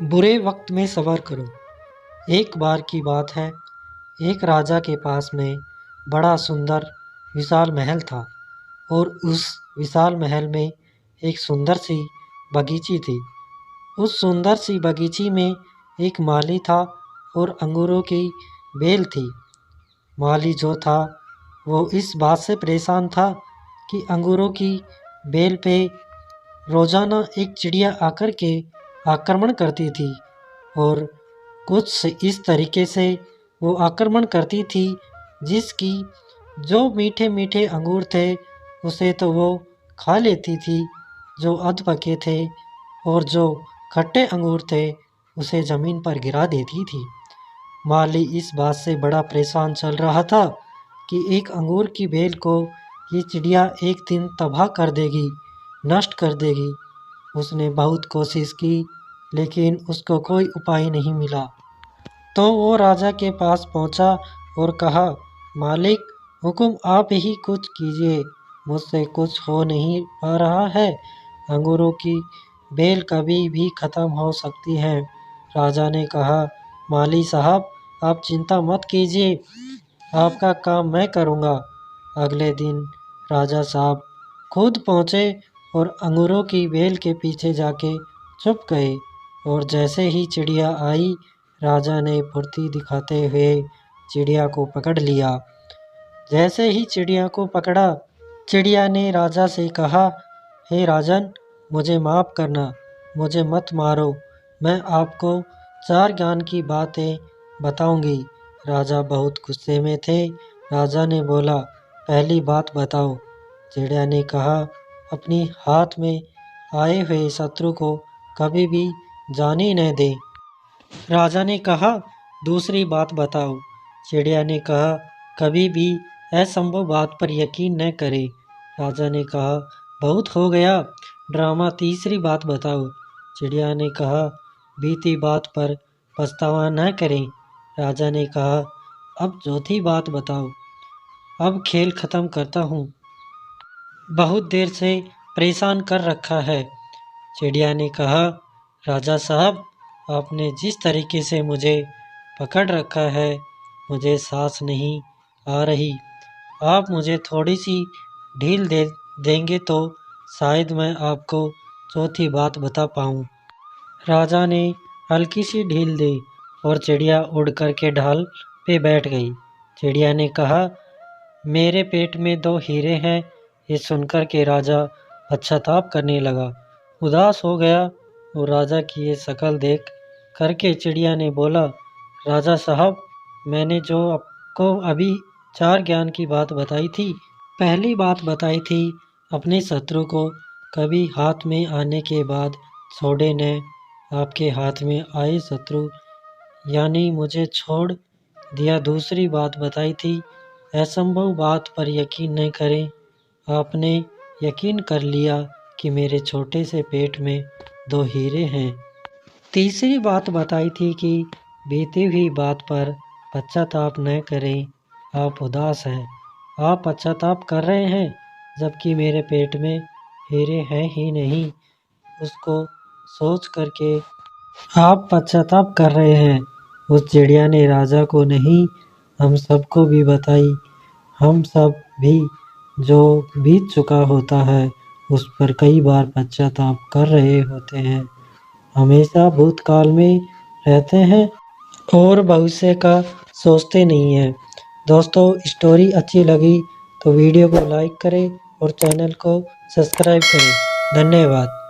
बुरे वक्त में सब्र करो। एक बार की बात है, एक राजा के पास में बड़ा सुंदर विशाल महल था और उस विशाल महल में एक सुंदर सी बगीची थी। उस सुंदर सी बगीची में एक माली था और अंगूरों की बेल थी। माली जो था वो इस बात से परेशान था कि अंगूरों की बेल पे रोज़ाना एक चिड़िया आकर के आक्रमण करती थी और कुछ इस तरीके से वो आक्रमण करती थी जिसकी जो मीठे मीठे अंगूर थे उसे तो वो खा लेती थी, जो अध पके थे और जो खट्टे अंगूर थे उसे ज़मीन पर गिरा देती थी। माली इस बात से बड़ा परेशान चल रहा था कि एक अंगूर की बेल को ये चिड़िया एक दिन तबाह कर देगी, नष्ट कर देगी। उसने बहुत कोशिश की लेकिन उसको कोई उपाय नहीं मिला। तो वो राजा के पास पहुंचा और कहा, मालिक हुक्म आप ही कुछ कीजिए, मुझसे कुछ हो नहीं पा रहा है। अंगूरों की बेल कभी भी ख़त्म हो सकती है। राजा ने कहा, माली साहब आप चिंता मत कीजिए, आपका काम मैं करूँगा। अगले दिन राजा साहब खुद पहुँचे और अंगूरों की बेल के पीछे जाके छुप गए और जैसे ही चिड़िया आई, राजा ने फुर्ती दिखाते हुए चिड़िया को पकड़ लिया। जैसे ही चिड़िया को पकड़ा, चिड़िया ने राजा से कहा, हे राजन मुझे माफ़ करना, मुझे मत मारो, मैं आपको 4 ज्ञान की बातें बताऊंगी। राजा बहुत गुस्से में थे। राजा ने बोला, पहली बात बताओ। चिड़िया ने कहा, अपनी हाथ में आए हुए शत्रु को कभी भी जाने न दें। राजा ने कहा, दूसरी बात बताओ। चिड़िया ने कहा, कभी भी असंभव बात पर यकीन न करें। राजा ने कहा, बहुत हो गया ड्रामा, तीसरी बात बताओ। चिड़िया ने कहा, बीती बात पर पछतावा न करें। राजा ने कहा, अब चौथी बात बताओ। अब खेल ख़त्म करता हूँ, बहुत देर से परेशान कर रखा है। चिड़िया ने कहा, राजा साहब आपने जिस तरीके से मुझे पकड़ रखा है मुझे सांस नहीं आ रही। आप मुझे थोड़ी सी ढील दे देंगे तो शायद मैं आपको चौथी बात बता पाऊँ। राजा ने हल्की सी ढील दी और चिड़िया उड़ कर के ढाल पे बैठ गई। चिड़िया ने कहा, मेरे पेट में 2 हीरे हैं। ये सुनकर के राजा पश्चाताप करने लगा, उदास हो गया और राजा की ये शक्ल देख करके चिड़िया ने बोला, राजा साहब मैंने जो आपको अभी 4 ज्ञान की बात बताई थी, पहली बात बताई थी अपने शत्रु को कभी हाथ में आने के बाद छोड़े न। आपके हाथ में आए शत्रु यानी मुझे छोड़ दिया। दूसरी बात बताई थी असंभव बात पर यकीन न करें। आपने यकीन कर लिया कि मेरे छोटे से पेट में 2 हीरे हैं। तीसरी बात बताई थी कि बीती हुई बात पर पश्चाताप न करें। आप उदास हैं, आप पश्चाताप कर रहे हैं जबकि मेरे पेट में हीरे हैं ही नहीं, उसको सोच करके आप पश्चाताप कर रहे हैं। उस चिड़िया ने राजा को नहीं, हम सबको भी बताई। हम सब भी जो बीत चुका होता है उस पर कई बार पश्चाताप कर रहे होते हैं। हमेशा भूतकाल में रहते हैं और भविष्य का सोचते नहीं हैं। दोस्तों स्टोरी अच्छी लगी तो वीडियो को लाइक करें और चैनल को सब्सक्राइब करें। धन्यवाद।